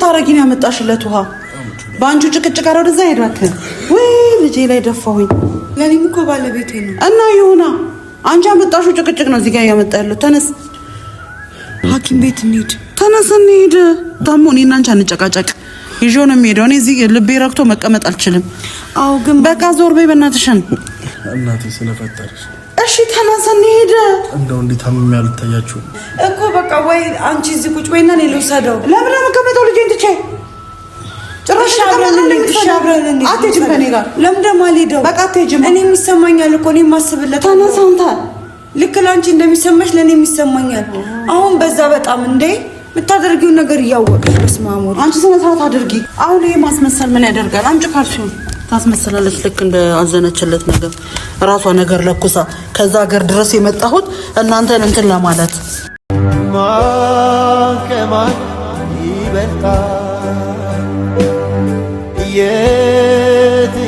ልታረጊ ነው ያመጣሽለት ውሃ? ባንቹ ጭቅጭቅ አረ ወደዛ ሄዳክ ወይ ልጄ ላይ ደፋሁኝ። ለኔም እኮ ባለቤቴ ነው እና ይሁና አንቺ አመጣሽው ጭቅጭቅ ነው እዚህ ጋር ያመጣለው። ተነስ ሐኪም ቤት እንሂድ። ተነስ እንሂድ። ታሞ እኔና አንቺ አንጨቃጨቅ። ይዤው ነው የሚሄደው። እኔ እዚህ ልቤ ረክቶ መቀመጥ አልችልም። አው ግን በቃ ዞር በይ በእናትሽን። እናቴ ስለፈጠረሽ እሺ ተነስ እንሂድ። እንደው እንዴት ታምም ያልታያችሁ እኮ በቃ ወይ አንቺ እዚህ ቁጭ በይና እኔ ልውሰደው። ለምን መቀመጠው ልጄን ትቼ ጭራሽ አትሄጂም ከእኔ ጋር? ለምን ደግሞ አልሄደው? በቃ አትሄጂም። እኔ የሚሰማኛል እኮ እኔ የማስብለት ተነስ አንተ። ልክ ላንቺ እንደሚሰማሽ ለኔ የሚሰማኛል። አሁን በዛ በጣም እንዴ የምታደርጊው ነገር እያወቅሽ በስማሙ አንቺ ስነ ስርዓት አድርጊ። አሁን ይሄ ማስመሰል ምን ያደርጋል? አንቺ ካልሽው ታስመስላለች። ልክ እንደ አዘነችለት ነገር ራሷ ነገር ለኩሳ ከዛ ሀገር ድረስ የመጣሁት እናንተን እንትን ለማለት ማከማን ይበልጣል የትኛው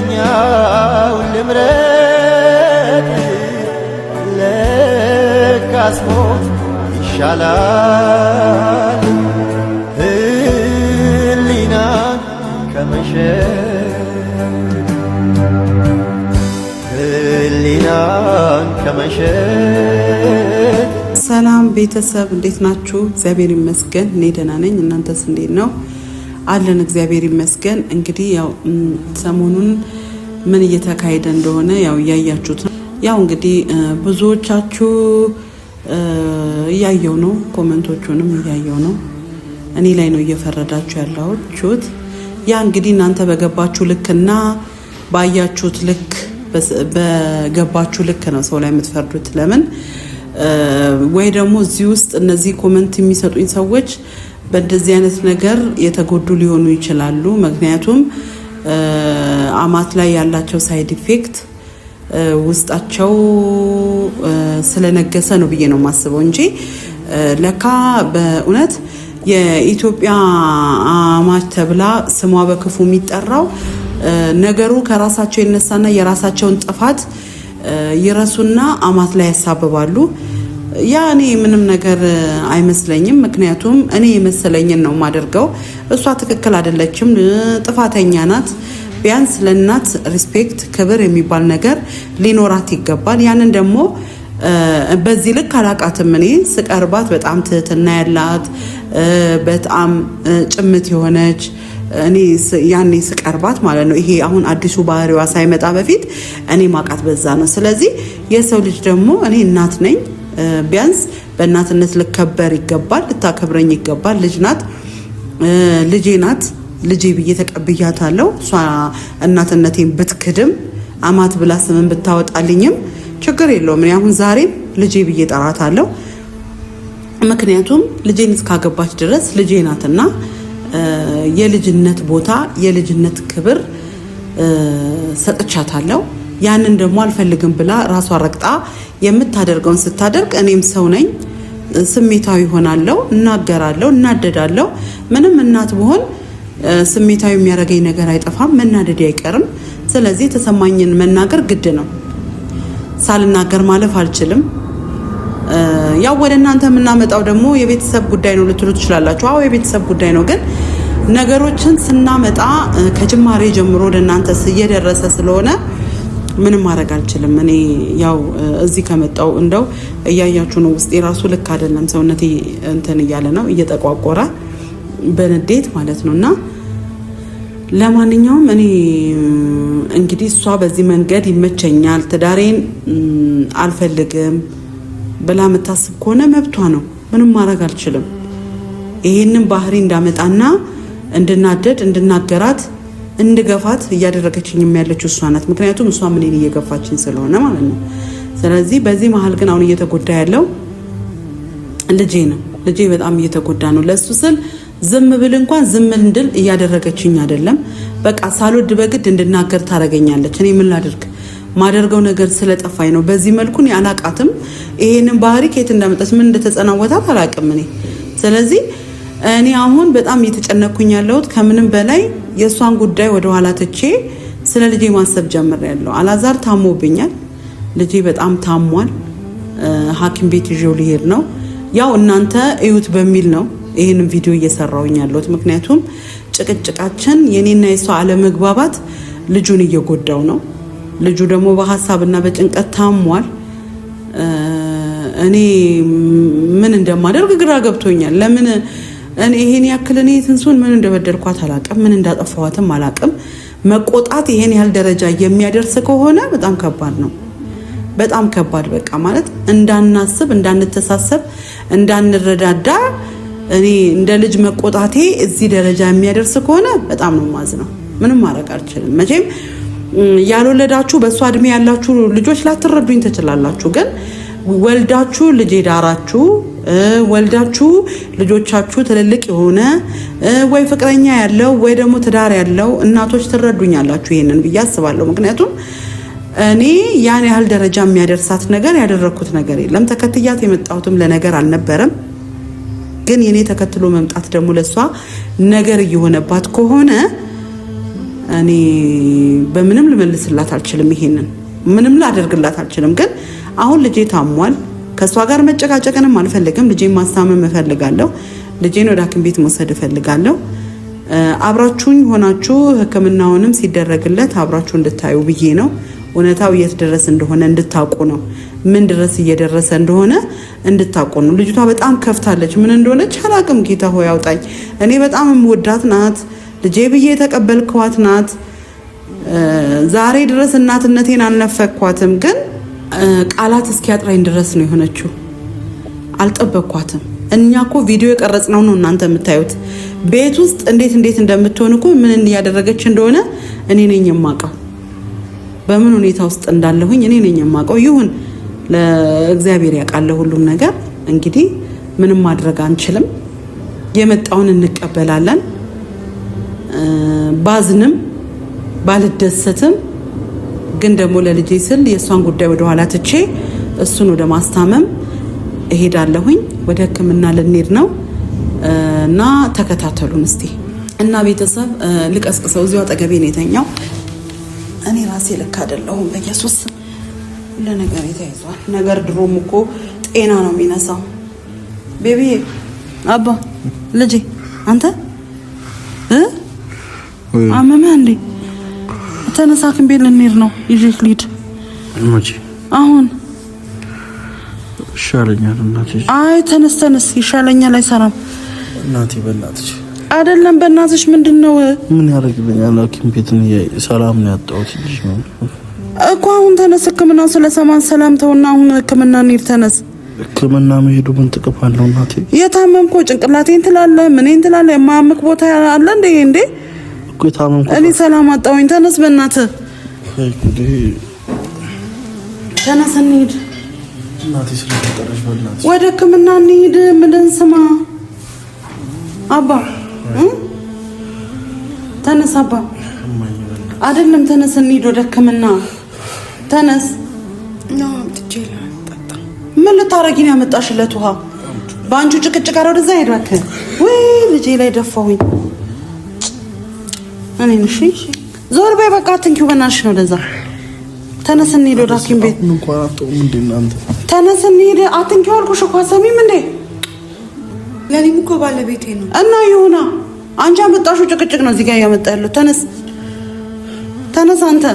ልምረጥ ለካስ ሞት ይሻላል ህሊና ከመሸጥ ሰላም ቤተሰብ እንዴት ናችሁ? እግዚአብሔር ይመስገን እኔ ደህና ነኝ። እናንተስ እንዴት ነው? አለን እግዚአብሔር ይመስገን። እንግዲህ ያው ሰሞኑን ምን እየተካሄደ እንደሆነ ያው እያያችሁት ነው። ያው እንግዲህ ብዙዎቻችሁ እያየው ነው፣ ኮሜንቶቹንም እያየው ነው። እኔ ላይ ነው እየፈረዳችሁ ያላችሁት። ያ እንግዲህ እናንተ በገባችሁ ልክና ባያችሁት ልክ በገባችሁ ልክ ነው ሰው ላይ የምትፈርዱት። ለምን ወይ ደግሞ እዚህ ውስጥ እነዚህ ኮሜንት የሚሰጡኝ ሰዎች በእንደዚህ አይነት ነገር የተጎዱ ሊሆኑ ይችላሉ። ምክንያቱም አማት ላይ ያላቸው ሳይድ ኢፌክት ውስጣቸው ስለነገሰ ነው ብዬ ነው የማስበው እንጂ ለካ በእውነት የኢትዮጵያ አማች ተብላ ስሟ በክፉ የሚጠራው ነገሩ ከራሳቸው ይነሳና የራሳቸውን ጥፋት ይረሱና አማት ላይ ያሳብባሉ። ያ እኔ ምንም ነገር አይመስለኝም። ምክንያቱም እኔ የመሰለኝን ነው የማደርገው። እሷ ትክክል አይደለችም፣ ጥፋተኛ ናት። ቢያንስ ለእናት ሪስፔክት ክብር የሚባል ነገር ሊኖራት ይገባል። ያንን ደግሞ በዚህ ልክ አላቃትም። እኔ ስቀርባት በጣም ትህትና ያላት በጣም ጭምት የሆነች እኔ ያኔ ስቀርባት ማለት ነው። ይሄ አሁን አዲሱ ባህሪዋ ሳይመጣ በፊት እኔ ማቃት በዛ ነው። ስለዚህ የሰው ልጅ ደግሞ እኔ እናት ነኝ፣ ቢያንስ በእናትነት ልከበር ይገባል፣ ልታከብረኝ ይገባል። ልጅ ናት፣ ልጄ ናት፣ ልጄ ብዬ ተቀብያታለሁ። እሷ እናትነቴን ብትክድም አማት ብላ ስምን ብታወጣልኝም ችግር የለውም። እኔ አሁን ዛሬም ልጄ ብዬ ጠራታለሁ። ምክንያቱም ልጄን እስካገባች ድረስ ልጄ ናትና የልጅነት ቦታ የልጅነት ክብር ሰጥቻታለሁ። ያንን ደግሞ አልፈልግም ብላ ራሷ ረግጣ የምታደርገውን ስታደርግ እኔም ሰው ነኝ፣ ስሜታዊ ሆናለሁ፣ እናገራለሁ፣ እናደዳለሁ። ምንም እናት ብሆን ስሜታዊ የሚያደርገኝ ነገር አይጠፋም፣ መናደድ አይቀርም። ስለዚህ የተሰማኝን መናገር ግድ ነው። ሳልናገር ማለፍ አልችልም። ያው ወደ እናንተ የምናመጣው ደግሞ የቤተሰብ ጉዳይ ነው ልትሉ ትችላላችሁ። አዎ የቤተሰብ ጉዳይ ነው፣ ግን ነገሮችን ስናመጣ ከጅማሬ ጀምሮ ወደ እናንተ እየደረሰ ስለሆነ ምንም ማድረግ አልችልም። እኔ ያው እዚህ ከመጣው እንደው እያያችሁ ነው፣ ውስጤ ራሱ ልክ አይደለም። ሰውነቴ እንትን እያለ ነው፣ እየተቋቆረ በንዴት ማለት ነውና ለማንኛውም እኔ እንግዲህ እሷ በዚህ መንገድ ይመቸኛል፣ ትዳሬን አልፈልግም ብላ የምታስብ ከሆነ መብቷ ነው። ምንም ማድረግ አልችልም። ይሄንን ባህሪ እንዳመጣና እንድናደድ እንድናገራት እንድገፋት እያደረገችኝ ያለችው እሷ ናት። ምክንያቱም እሷ ምንን እየገፋችኝ ስለሆነ ማለት ነው። ስለዚህ በዚህ መሀል ግን አሁን እየተጎዳ ያለው ልጄ ነው። ልጄ በጣም እየተጎዳ ነው። ለሱ ስል ዝም ብል እንኳን ዝም እንድል እያደረገችኝ አይደለም። በቃ ሳልወድ በግድ እንድናገር ታረገኛለች። እኔ ምን ላድርግ? ማደርገው ነገር ስለጠፋኝ ነው። በዚህ መልኩ እኔ አላቃትም። ይሄንን ባህሪ ከየት እንዳመጣች ምን እንደተጸናወታት አላቅም እኔ። ስለዚህ እኔ አሁን በጣም እየተጨነኩኝ ያለሁት ከምንም በላይ የእሷን ጉዳይ ወደ ኋላ ትቼ ስለ ልጄ ማሰብ ጀምሬያለሁ። አላዛር ታሞብኛል። ልጄ በጣም ታሟል። ሐኪም ቤት ይዤው ሊሄድ ነው። ያው እናንተ እዩት በሚል ነው ይሄንን ቪዲዮ እየሰራውኝ ያለሁት። ምክንያቱም ጭቅጭቃችን የኔና የሷ አለመግባባት ልጁን እየጎዳው ነው። ልጁ ደግሞ በሐሳብና በጭንቀት ታሟል። እኔ ምን እንደማደርግ ግራ ገብቶኛል። ለምን እኔ ይሄን ያክል እኔ ትንሱን ምን እንደበደልኳት አላቅም፣ ምን እንዳጠፋዋትም አላቅም። መቆጣት ይሄን ያህል ደረጃ የሚያደርስ ከሆነ በጣም ከባድ ነው። በጣም ከባድ በቃ ማለት እንዳናስብ፣ እንዳንተሳሰብ፣ እንዳንረዳዳ እኔ እንደ ልጅ መቆጣቴ እዚህ ደረጃ የሚያደርስ ከሆነ በጣም ነው ማዝነው። ምንም ማድረግ አልችልም። መቼም ያልወለዳችሁ በእሷ እድሜ ያላችሁ ልጆች ላትረዱኝ ትችላላችሁ። ግን ወልዳችሁ ልጅ ዳራችሁ ወልዳችሁ ልጆቻችሁ ትልልቅ የሆነ ወይ ፍቅረኛ ያለው ወይ ደግሞ ትዳር ያለው እናቶች ትረዱኛላችሁ ይሄንን ብዬ አስባለሁ። ምክንያቱም እኔ ያን ያህል ደረጃ የሚያደርሳት ነገር ያደረኩት ነገር የለም። ተከትያት የመጣሁትም ለነገር አልነበረም። ግን የኔ ተከትሎ መምጣት ደግሞ ለሷ ነገር እየሆነባት ከሆነ እኔ በምንም ልመልስላት አልችልም። ይሄንን ምንም ላደርግላት አልችልም። ግን አሁን ልጄ ታሟል። ከሷ ጋር መጨቃጨቅንም አልፈልግም። ልጄን ማስታመም እፈልጋለሁ። ልጄን ወደ ሐኪም ቤት መውሰድ እፈልጋለሁ። አብራችሁኝ ሆናችሁ ሕክምናውንም ሲደረግለት አብራችሁ እንድታዩ ብዬ ነው። እውነታው የት ድረስ እንደሆነ እንድታውቁ ነው። ምን ድረስ እየደረሰ እንደሆነ እንድታውቁ ነው። ልጅቷ በጣም ከፍታለች። ምን እንደሆነች አላቅም። ጌታ ሆይ አውጣኝ። እኔ በጣም የምወዳት ናት። ልጄ ብዬ የተቀበልኳት ናት። ዛሬ ድረስ እናትነቴን አልነፈኳትም። ግን ቃላት እስኪያጥራኝ ድረስ ነው የሆነችው። አልጠበቅኳትም። እኛ እኮ ቪዲዮ የቀረጽነው ነው እናንተ የምታዩት። ቤት ውስጥ እንዴት እንደምትሆን እኮ ምን እያደረገች እንደሆነ እኔ ነኝ የማውቀው። በምን ሁኔታ ውስጥ እንዳለሁኝ እኔ ነኝ የማውቀው። ይሁን ለእግዚአብሔር ያውቃል ሁሉም ነገር። እንግዲህ ምንም ማድረግ አንችልም። የመጣውን እንቀበላለን። ባዝንም ባልደሰትም ግን ደግሞ ለልጄ ስል የሷን ጉዳይ ወደ ኋላ ትቼ እሱን ወደ ማስታመም እሄዳለሁኝ። ወደ ሕክምና ልንሄድ ነው እና ተከታተሉን እስቲ። እና ቤተሰብ ልቀስቅሰው፣ እዚሁ አጠገቤ ነው የተኛው። እኔ ራሴ ልክ አይደለሁም። በኢየሱስ ለነገር ተይዟል። ነገር ድሮም እኮ ጤና ነው የሚነሳው። ቤቢ አባ ልጄ አንተ አመመህ እንዴ? ተነሳ፣ ሐኪም ቤት ልንሄድ ነው። ይዤሽ ልሂድ። አሁን ይሻለኛል እናቴ። አይ ተነስ፣ ይሻለኛል። አይሰራም እናቴ። በእናትሽ አይደለም፣ በእናትሽ ምንድነው? ምን ያደርግልኛል? ሐኪም ቤት ነው ሰላም ነው ያጣሁት ልጅ ነው እኮ። አሁን ተነስ፣ ሕክምና ስለሰማን ሰላም ተውና አሁን ሕክምና እንሂድ። ተነስ። ሕክምና መሄዱ ምን ጥቅም አለው እናቴ? የታመምኩ ጭንቅላቴን ትላለህ፣ ምኔን ትላለህ። የማያምክ ቦታ አለ እንዴ? እኮ የታመምኩ እኔ ሰላም አጣሁኝ። ተነስ በእናትህ ተነስ፣ እንሂድ። እናቴ ስለተጠራሽ በእናትሽ ወደ ሕክምና እንሂድ። ምንድን ስማ አባ ተነስ። አባ አይደለም ተነስ፣ እንሂድ ወደ ሕክምና ተነስ። ምን ልታረጊ ነው ያመጣሽለት ውሃ? በአንቺ ጭቅጭቅ ጋር ወደዛ ሄድ እባክህ። ወይ ልጄ ላይ ደፋሁኝ እኔ። እሺ ዞር በይ በቃ። አትንኪው በእናትሽ ነው ወደዛ። ተነስ እንሂድ ወደ ሐኪም ቤት። ተነስ እንሂድ። አትንኪው አልኩሽ እኮ አሰሚም እንዴ? ለኔም እኮ ባለቤቴ ነው እና ይሁና። አንቺ አመጣሽው ጭቅጭቅ ነው እዚህ ጋር ያመጣ ያለው። ተነስ አንተ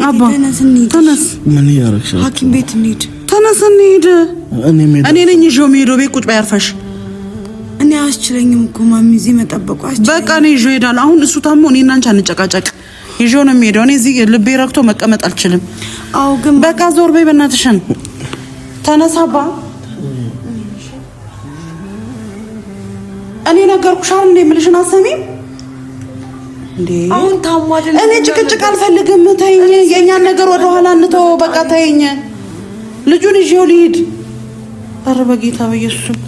አባ ተነስ። ምን ያረክሽ? ሐኪም ቤት እንሂድ። ተነስ እንሂድ። እኔ ነኝ ይዤው የምሄደው። ቤት ቁጭ ባያርፈሽ። እኔ አስችለኝም እኮ ማሚ እዚህ መጠበቁ አስችለኝ። በቃ እኔ ይዤው እሄዳለሁ። አሁን እሱ ታሞ እኔና አንቺ አንጨቃጨቅ። ይዤው ነው የምሄደው። እኔ እዚህ ልቤ ረክቶ መቀመጥ አልችልም። አዎ ግን በቃ ዞር በይ በእናትሽን። ተነስ አባ። እኔ ነገርኩሽ አይደል እንዴ? የምልሽን አሰሚም እንዴ? አሁን ታሞ አይደል? እኔ ጭቅጭቅ አልፈልግም። ተይኝ። የኛን ነገር ወደ ኋላ እንተው። በቃ ተይኝ። ልጁን ይዤው ልሂድ። ኧረ በጌታ በኢየሱስ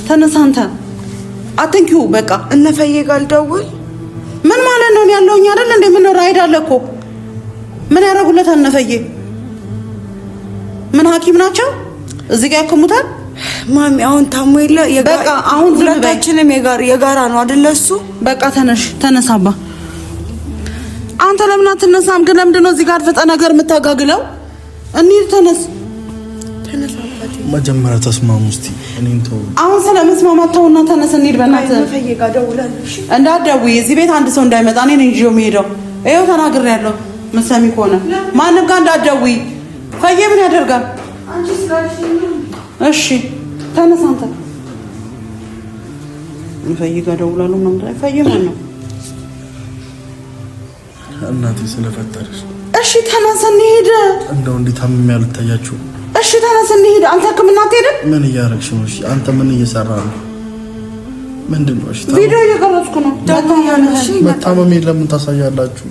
ተነስ አንተ። አትንኪው በቃ። እነፈዬ ጋር ልደውል። ምን ማለት ነው? ያለውኝ አይደል እንዴ? ምን ራይድ አለ እኮ። ምን ያደርጉለታል? እነፈዬ ምን ሐኪም ናቸው? እዚህ ጋር ያከሙታል። ማሚ አሁን ታሞ የለ በቃ አሁን ሁለታችንም የጋራ ነው አይደል? እሱ በቃ ተነስ አባ። አንተ ለምን አትነሳም ግን? ለምንድን ነው እዚህ ጋር ፈጠ ነገር የምታጋግለው? እንሂድ። ተነስ መጀመሪያ ተስማሙ እስቲ። እኔን ተው። አሁን ስለመስማማት ተውና ተነስ እንሂድ በእናትህ። ፈየጋ ደውላለሁ። እሺ እንዳትደውይ፣ እዚህ ቤት አንድ ሰው እንዳይመጣ እኔ ነኝ ይዤው የምሄደው። ይኸው ተናግሬያለሁ። መሰሚ ከሆነ ማንም ጋር እንዳትደውይ። ፈየ ምን ያደርጋል? አንቺ ስላልሽኝ እሺ ተነስ አንተ። ፈየ ጋር ደውላለሁ ምናምን ላይ ፈየ ማን ነው? እናቴ ስለፈጠረሽ። እሺ ተነስ እንሂድ። እንደው እንዴት ታምም ያልታያችሁ? እሺ ተነስ እንሂድ። አንተ ሕክምና አትሄድም? ምን እያደረግሽ ነው? እሺ አንተ ምን እየሰራህ ነው? ምንድን ነው? እሺ ቪዲዮ እየቀረጽኩ ነው። መታመም ለምን ታሳያላችሁ?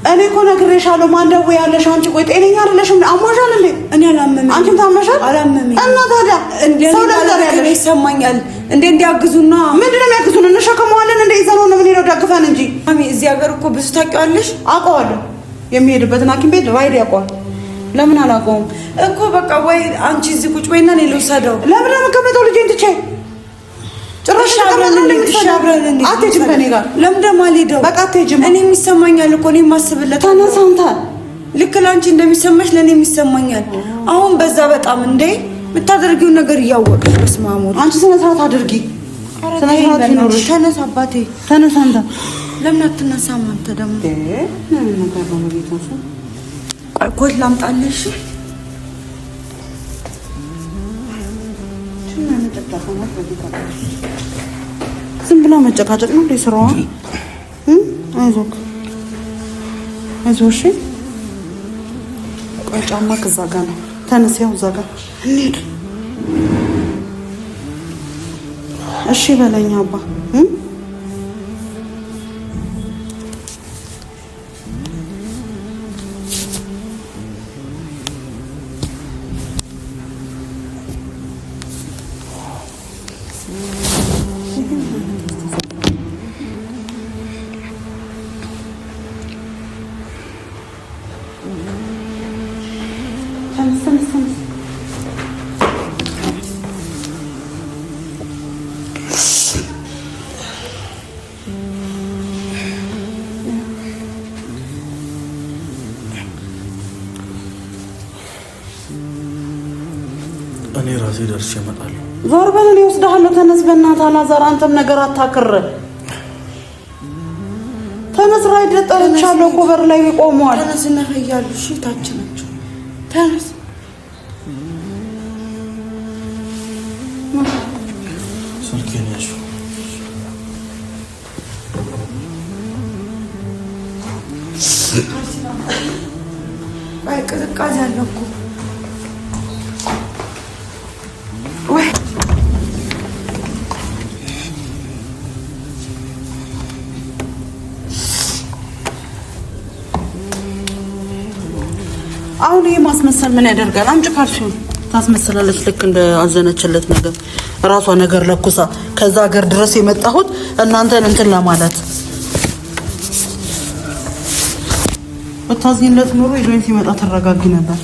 እኔ እኮ ነግሬሻለሁ። ማን ደውያለሽ? አንቺ ቆይ ጤነኛ አይደለሽም። አሞሻል እንዴ? እኔ አላመመኝ። አንቺም ታመሻል? አላመመኝ። እና ታዲያ ሰው ለዘር ያለ ይሰማኛል እንዴ? እንዲያግዙና ምንድን ነው የሚያግዙን? እንሸከመዋለን እንደ ይዘነው ነው የምንሄደው ደግፈን እንጂ። ማሚ እዚህ ሀገር እኮ ብዙ ታውቂዋለሽ። አውቀዋለሁ። የሚሄድበትን ሐኪም ቤት ራይድ ያውቀዋል። ለምን አላውቀውም እኮ በቃ ወይ አንቺ እዚህ ቁጭ በይና እኔ ልውሰደው። ለምን የምትቀመጠው? ልጄን ትቼ ጭራሽ አብረን አትሄጂም ከእኔ ጋር። ለምን ደግሞ አልሄደው? በቃ አትሄጂም። እኔ የሚሰማኛል እኮ እኔ የማስብለት። ተነሳ አንተ። ልክ ለአንቺ እንደሚሰማሽ ለእኔ የሚሰማኛል። አሁን በዛ በጣም እንዴ የምታደርጊውን ነገር እያወቅሽ በስመ አብ ወልድ። አንቺ ስነ ስርዓት አድርጊ። ስነ ስርዓት ይኖርሽ። ተነስ አባቴ ተነሳ አንተ። ለምን አትነሳም አንተ ደግሞ? ምን ነገር ነው ቤታሱ? ኮት ላምጣልሽ? ዝም ብላ መጨቃጨቅ ነው እንዴ ስራዋ? አይዞህ አይዞህ። እሺ ቆይ ጫማ ከዛ ጋር ነው። ተነስ፣ ያው እዛ ጋር እንሂድ። እሺ በለኝ አባ። እኔ ራሴ ደርሼ እመጣለሁ። ዞር በል፣ እኔ እወስድሃለሁ። ተነስ በእናትህ አላዛር፣ አንተም ነገር አታክር። ተነስ። ራይድ ጠርቻለሁ እኮ በር ላይ ቆመዋል። ተነስ እና ፈያሉ። እሺ ታች ናቸው። ተነስ። ስልኬን ያዙ። አይ ቅዝቃዜ አለ እኮ ወይ አሁን ይሄ ማስመሰል ምን ያደርጋል? አምጪ ካልሽው ታስመስላለች። ልክ እንደ አዘነችለት ነገር ራሷ ነገር ለኩሳ ከዛ ሀገር ድረስ የመጣሁት እናንተን እንትን ለማለት በታዝኝለት ኖሮ ይዞኝ ሲመጣ ተረጋጊ ነበር።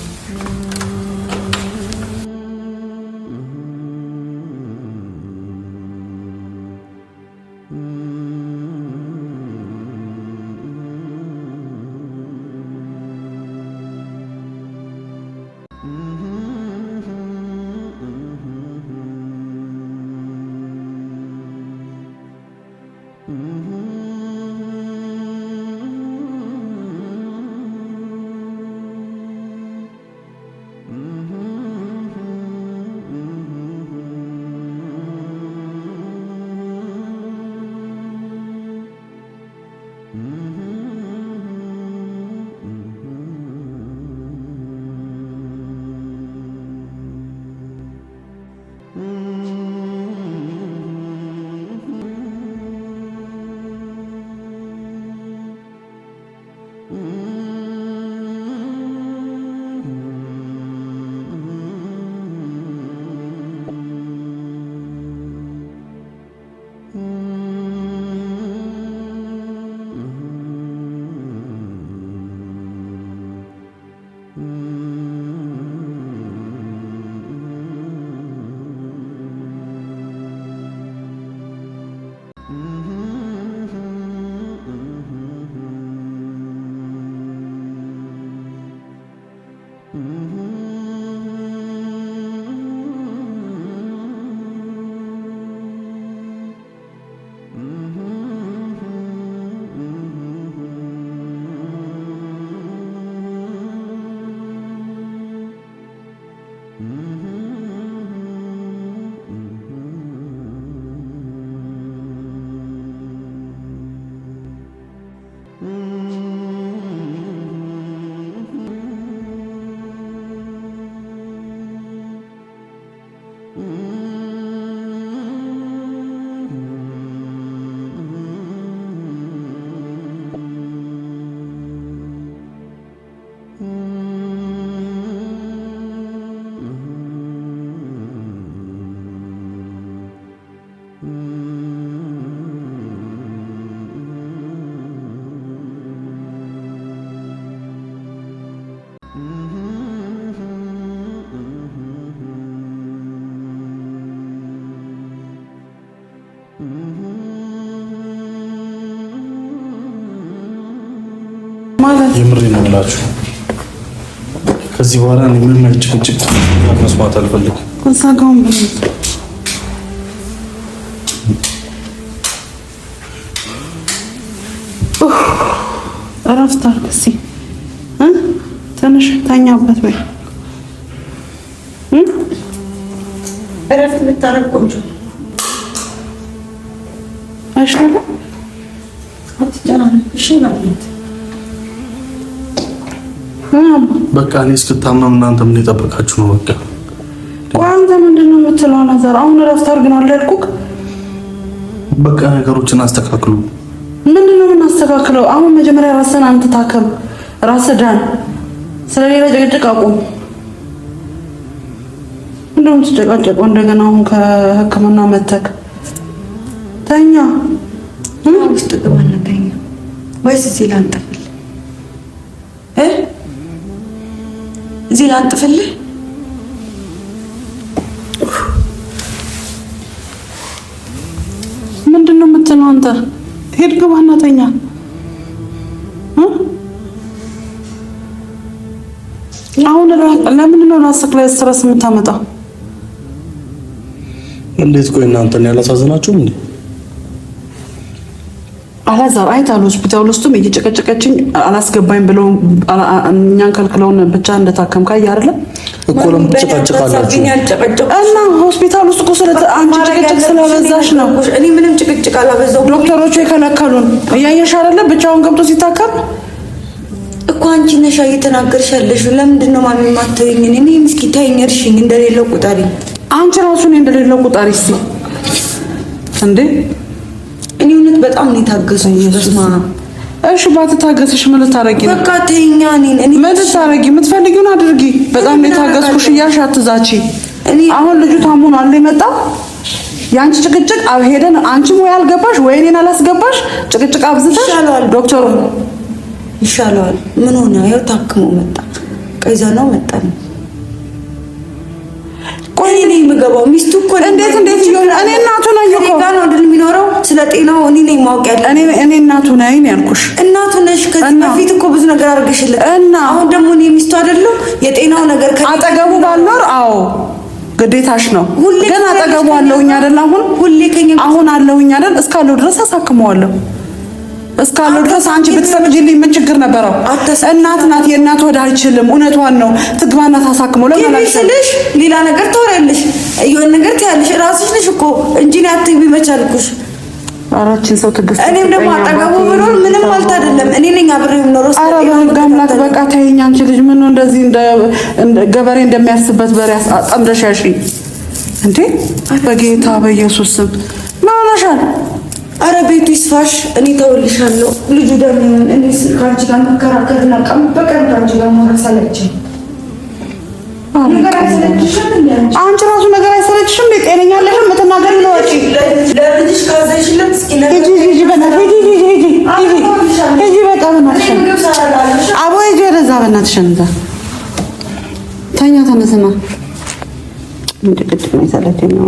ማለት የምሬ ነው ብላችሁ ከዚህ በኋላ እኔ ምንም አይነት ጭቅጭቅ መስማት አልፈልግም። እንሳጋውን ብለን እረፍት አድርግ እስኪ ትንሽ ተኛበት ወይ እረፍት ብታረግ ቆንጆ አይሻልም? አትጨናነቅ እሺ ማለት በቃ እኔ እስክታመም እናንተ ምን እየጠበቃችሁ ነው? በቃ ቆይ አንተ ምንድን ነው የምትለው ነገር? አሁን እረፍት አድርግ ነው ያልኩህ። በቃ ነገሮችን አስተካክሉ። ምንድን ነው የምናስተካክለው? አሁን መጀመሪያ ራስህን አንተ ታከም፣ ራስህ ዳን። ስለሌላ ጭቅጭቅ አቁም። እንደውም ትጨቃጨቀው እንደገና አሁን ከሕክምና መተክ ተኛ። ውስጥ ግባና ተኛ ወይስ እዚህ ላንጠፍልህ? እዚህ ላንጥፍልህ? ምንድን ነው የምትለው አንተ? ሄድ ግባና ተኛ። አሁን ለምንድን ነው ራስህ ላይ ስትረስ የምታመጣው? እንዴት? ቆይ እናንተን ያላሳዝናችሁም እንዴ? አላዛር አይታል ሆስፒታል ውስጥም እየጨቀጨቀችኝ አላስገባኝ ብለው እኛን ከልክለውን ብቻ እንደታከም ካይ አይደለ እኮ ለምን ትጨቃጨቃላችሁ? እና ሆስፒታል ውስጥ እኮ አንቺ ጭቅጭቅ ስለበዛሽ ነው። እኔ ምንም ጭቅጭቅ አላበዛው። ዶክተሮቹ የከለከሉን እያየሽ አይደለ? ብቻውን ገብቶ ሲታከም እኮ አንቺ ነሽ እየተናገርሽ ያለሽ። ለምንድን ነው ማሚ ማተይኝ? እኔ ምስኪ ታይኝ እርሽኝ እንደሌለው ቁጣሪ። አንቺ ራሱ እኔ እንደሌለው ቁጣሪ እስቲ እንዴ! እኔ እውነት በጣም ነው የታገሰኝ። በስማ እሺ ባትታገስሽ ምን ልታረጊ ነው? በቃ ተይኛ። እኔ ምን ልታረጊ? የምትፈልጊውን አድርጊ። በጣም ነው የታገስኩሽ እያልሽ አትዛቺ። አሁን ልጁ ታሞ ነው አለ የመጣው። ያንቺ ጭቅጭቅ ሄደን አንቺም ወይ አልገባሽ ወይ እኔን አላስገባሽ ጭቅጭቅ አብዝተሽ ዶክተሩ ይሻለዋል። ምን ሆነ? ያው ታክሞ መጣ። ቀይዛ ነው መጣ ነው። ቆይ እኔ የምገባው ሚስቱ እኮ እንዴት ይሆን? እኔ እናቱ ነኝ እኮ ጋር ነው አይደል የሚኖረው። ስለ ጤናው እኔ ነኝ ማወቅ ያለ። እኔ እናቱ ነኝ ያልኩሽ። እናቱ ነሽ። ከዚህ በፊት እኮ ብዙ ነገር አድርገሽለት እና አሁን ደግሞ እኔ ሚስቱ አይደለም። የጤናው ነገር አጠገቡ ባልኖር አዎ ግዴታሽ ነው። ግን አጠገቡ አለውኝ አይደል? አሁን አለውኝ አይደል? እስካለው ድረስ አሳክመዋለሁ። እስካለው ድረስ አንቺ ብትፈቅጂልኝ ምን ችግር ነበረው? እናት ናት። የእናት ወደ አይችልም። እውነቷን ነው። ትግባና ታሳክመው። ለማለትሽ ሌላ ነገር ታወሪያለሽ፣ የሆነ ነገር ትያለሽ። ራስሽ ነሽ እኮ እንጂ ነው አትግቢ መቻልኩሽ። አራችን ሰው ትግስት። እኔም ደግሞ አጠገቡ ብኖር ምንም ማለት አይደለም። እኔ ነኝ አብሬው የምኖረው። ኧረ በህግ አምላክ በቃ ተይኝ። አንቺ ልጅ ምን ነው እንደዚህ እንደ ገበሬ እንደሚያስበት በሬ አጠምደሽ ያሺ እንዴ! በጌታ በኢየሱስ ስም ምን ሆነሻል? አረ ቤቱ ይስፋሽ። እኔ ተወልሻለሁ። ልጁ ደግሞ እኔ ካንቺ ጋር መከራከርና ቀን በቀን ካንቺ ጋር ማረሳለችኝ። ነገር አይሰለችሽም እንዴ? አንቺ ራሱ ነገር አይሰለችሽም እንዴ? ጤነኛ አይደለሽም። የምትናገሪ ነው ወጪ ለልጅሽ ካዘሽለት እስኪ ሂጂ በእናትሽ ሂጂ በቃ በእናትሽ አቦ ሂጂ ወደዛ በእናትሽ እንዛ ተኛ ተነስና እንደ ቅድም ነው የሰለቸኝ ነው